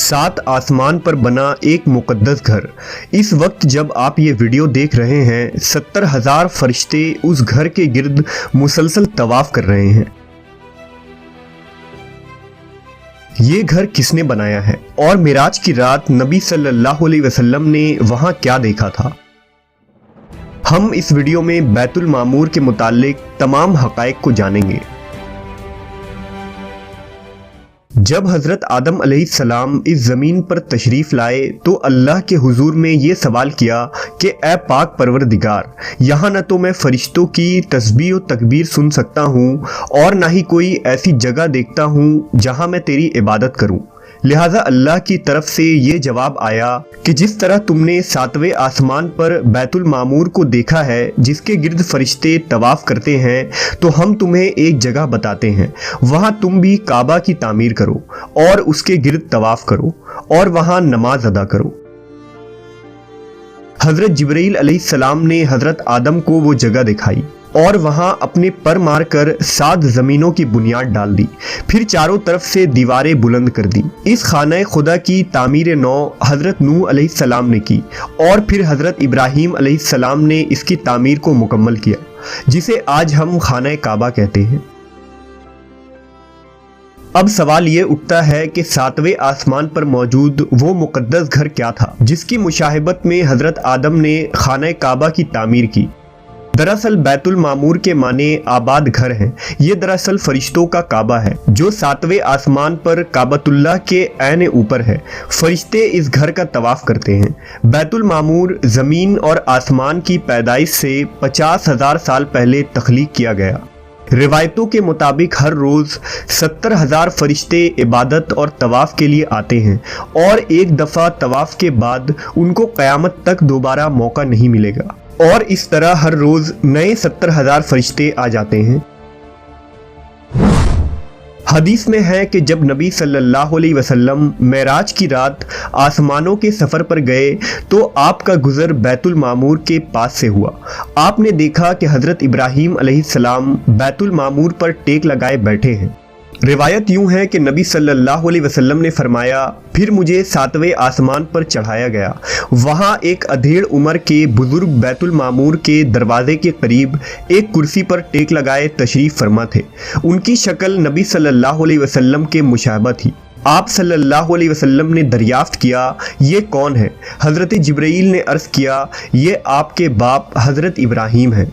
सात आसमान पर बना एक मुकद्दस घर। इस वक्त जब आप ये वीडियो देख रहे हैं 70,000 फरिश्ते उस घर के गिर्द मुसलसल तवाफ कर रहे हैं। ये घर किसने बनाया है और मिराज की रात नबी सल्लल्लाहु अलैहि वसल्लम ने वहां क्या देखा था? हम इस वीडियो में बैतुल मामूर के मुताल्लिक तमाम हक़ाइक़ को जानेंगे। जब हज़रत आदम अलैहिस्सलाम इस ज़मीन पर तशरीफ़ लाए तो अल्लाह के हुजूर में ये सवाल किया कि ए पाक परवरदिगार, यहाँ न तो मैं फ़रिश्तों की तस्बीह और तकबीर सुन सकता हूँ और ना ही कोई ऐसी जगह देखता हूँ जहाँ मैं तेरी इबादत करूँ। लिहाजा अल्लाह की तरफ से ये जवाब आया कि जिस तरह तुमने सातवें आसमान पर बैतुल मामूर को देखा है जिसके गिर्द फरिश्ते तवाफ़ करते हैं, तो हम तुम्हें एक जगह बताते हैं, वहाँ तुम भी काबा की तामीर करो और उसके गिर्द तवाफ़ करो और वहाँ नमाज अदा करो। हज़रत जिब्रील अलैहिस्सलाम ने हज़रत आदम को वो जगह दिखाई और वहां अपने पर मारकर 7 ज़मीनों की बुनियाद डाल दी, फिर चारों तरफ से दीवारें बुलंद कर दी। इस खाना खुदा की तामीर नौ हज़रत नूह अलैहिस्सलाम ने की और फिर हज़रत इब्राहीम अलैहिस्सलाम ने इसकी तामीर को मुकम्मल किया, जिसे आज हम खाना काबा कहते हैं। अब सवाल ये उठता है कि सातवें आसमान पर मौजूद वो मुकद्दस घर क्या था जिसकी मुशाहिबत में हज़रत आदम ने खाना काबा की तामीर की। दरअसल बैतुल मामूर के माने आबाद घर हैं। ये दरअसल फरिश्तों का काबा है जो सातवें आसमान पर काबतुल्लाह के ऐन ऊपर है। फरिश्ते इस घर का तवाफ करते हैं। बैतुल मामूर ज़मीन और आसमान की पैदाइश से 50,000 साल पहले तख्लीक किया गया। रिवायतों के मुताबिक हर रोज़ 70,000 फरिश्ते इबादत और तवाफ़ के लिए आते हैं और एक दफ़ा तवाफ़ के बाद उनको क़यामत तक दोबारा मौका नहीं मिलेगा और इस तरह हर रोज़ नए 70,000 फरिश्ते आ जाते हैं। हदीस में है कि जब नबी सल्लल्लाहु अलैहि वसल्लम मेराज की रात आसमानों के सफ़र पर गए तो आपका गुज़र बैतुल मामूर के पास से हुआ। आपने देखा कि हज़रत इब्राहीम अलैहिस्सलाम बैतुल मामूर पर टेक लगाए बैठे हैं। रिवायत यूँ है कि नबी सल्लल्लाहु अलैहि वसल्लम ने फरमाया, फिर मुझे सातवें आसमान पर चढ़ाया गया। वहाँ एक अधेड़ उम्र के बुज़ुर्ग बैतुल मामूर के दरवाज़े के करीब एक कुर्सी पर टेक लगाए तशरीफ़ फरमा थे। उनकी शक्ल नबी सल्लल्लाहु अलैहि वसल्लम के मुशाबह थी। आप सल्लल्लाहु अलैहि वसल्लम ने दरियाफ़्त किया, ये कौन है? हज़रत जिब्रील ने अर्ज़ किया, ये आपके बाप हज़रत इब्राहीम हैं।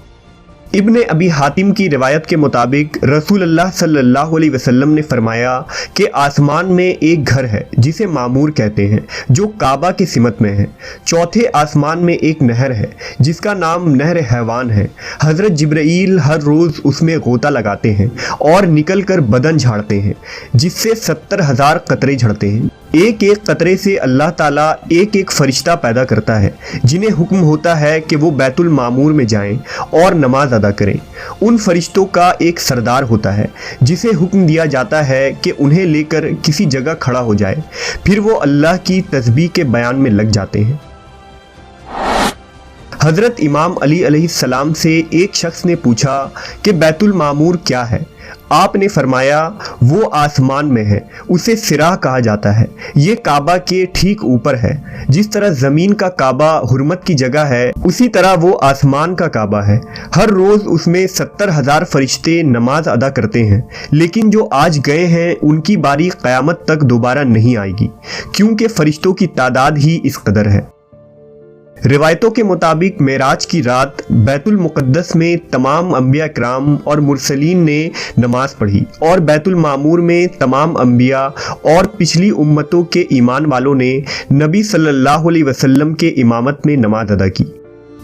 इब्ने अबी हातिम की रिवायत के मुताबिक रसूलुल्लाह सल्लल्लाहु अलैहि वसल्लम ने फरमाया कि आसमान में एक घर है जिसे मामूर कहते हैं जो काबा के सिमत में है। चौथे आसमान में एक नहर है जिसका नाम नहर हैवान है। हज़रत जिब्रील हर रोज़ उसमें गोता लगाते हैं और निकल कर बदन झाड़ते हैं जिससे 70,000 कतरे झड़ते हैं। एक एक कतरे से अल्लाह ताला एक एक फरिश्ता पैदा करता है जिन्हें हुक्म होता है कि वो बैतुल मामूर में जाएं और नमाज अदा करें। उन फरिश्तों का एक सरदार होता है जिसे हुक्म दिया जाता है कि उन्हें लेकर किसी जगह खड़ा हो जाए, फिर वो अल्लाह की तस्बीह के बयान में लग जाते हैं। हज़रत इमाम अली अलैहिस्सलाम से एक शख्स ने पूछा कि बैतुल मामूर क्या है? आपने फरमाया, वो आसमान में है, उसे सिराह कहा जाता है। ये काबा के ठीक ऊपर है। जिस तरह ज़मीन का काबा हुर्मत की जगह है, उसी तरह वो आसमान का काबा है। हर रोज़ उसमें 70,000 फरिश्ते नमाज अदा करते हैं, लेकिन जो आज गए हैं उनकी बारी क़यामत तक दोबारा नहीं आएगी, क्योंकि फरिश्तों की तादाद ही इस कदर है। रिवायतों के मुताबिक मेराज की रात बैतुल मुक़द्दस में तमाम अंबिया इकराम और मुरसलीन ने नमाज पढ़ी और बैतुल मामूर में तमाम अंबिया और पिछली उम्मतों के ईमान वालों ने नबी सल्लल्लाहु अलैहि वसल्लम के इमामत में नमाज अदा की।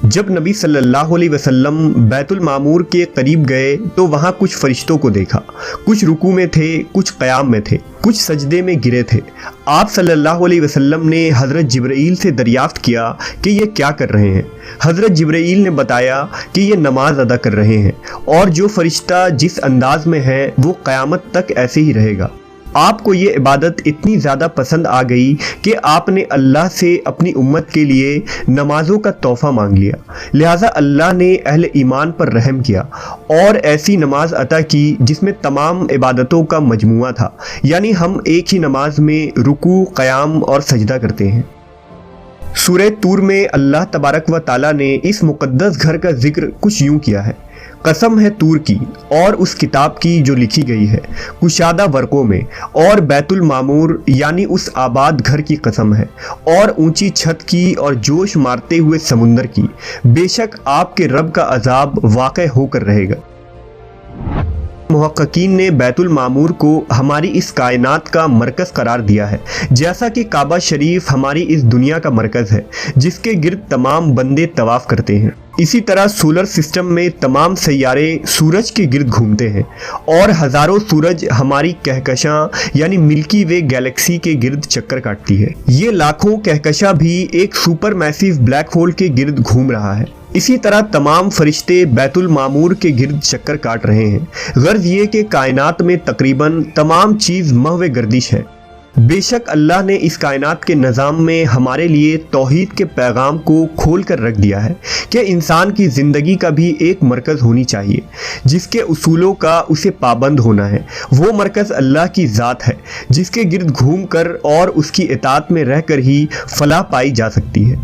जब नबी सल्लल्लाहु अलैहि वसल्लम बैतुल मामूर के करीब गए तो वहाँ कुछ फरिश्तों को देखा। कुछ रुकू में थे, कुछ क़याम में थे, कुछ सजदे में गिरे थे। आप सल्लल्लाहु अलैहि वसल्लम ने हज़रत जिब्रील से दरियाफ़्त किया कि ये क्या कर रहे हैं। हज़रत जिब्रील ने बताया कि ये नमाज अदा कर रहे हैं और जो फरिश्ता जिस अंदाज में है वो क़यामत तक ऐसे ही रहेगा। آپ کو یہ عبادت اتنی زیادہ پسند آ گئی کہ آپ نے اللہ سے اپنی امت کے لیے نمازوں کا تحفہ مانگ لیا، لہٰذا اللہ نے اہل ایمان پر رحم کیا اور ایسی نماز عطا کی جس میں تمام عبادتوں کا مجموعہ تھا، یعنی ہم ایک ہی نماز میں رکوع، قیام اور سجدہ کرتے ہیں۔ سورہ طور میں اللہ تبارک و تعالیٰ نے اس مقدس گھر کا ذکر کچھ یوں کیا ہے: قسم ہے طور کی اور اس کتاب کی جو لکھی گئی ہے کشادہ ورقوں میں، اور بیت المعمور یعنی اس آباد گھر کی قسم ہے، اور اونچی چھت کی اور جوش مارتے ہوئے سمندر کی، بے شک آپ کے رب کا عذاب واقع ہو کر رہے گا۔ محققین نے بیت المعمور کو ہماری اس کائنات کا مرکز قرار دیا ہے، جیسا کہ کعبہ شریف ہماری اس دنیا کا مرکز ہے جس کے گرد تمام بندے طواف کرتے ہیں۔ اسی طرح سولر سسٹم میں تمام سیارے سورج کے گرد گھومتے ہیں اور ہزاروں سورج ہماری کہکشاں یعنی ملکی وے گیلیکسی کے گرد چکر کاٹتی ہے۔ یہ لاکھوں کہکشاں بھی ایک سپر میسیو بلیک ہول کے گرد گھوم رہا ہے۔ اسی طرح تمام فرشتے بیت المعمور کے گرد چکر کاٹ رہے ہیں۔ غرض یہ کہ کائنات میں تقریباً تمام چیز محو گردش ہے۔ بے شک اللہ نے اس کائنات کے نظام میں ہمارے لیے توحید کے پیغام کو کھول کر رکھ دیا ہے کہ انسان کی زندگی کا بھی ایک مرکز ہونی چاہیے جس کے اصولوں کا اسے پابند ہونا ہے۔ وہ مرکز اللہ کی ذات ہے جس کے گرد گھوم کر اور اس کی اطاعت میں رہ کر ہی فلاح پائی جا سکتی ہے۔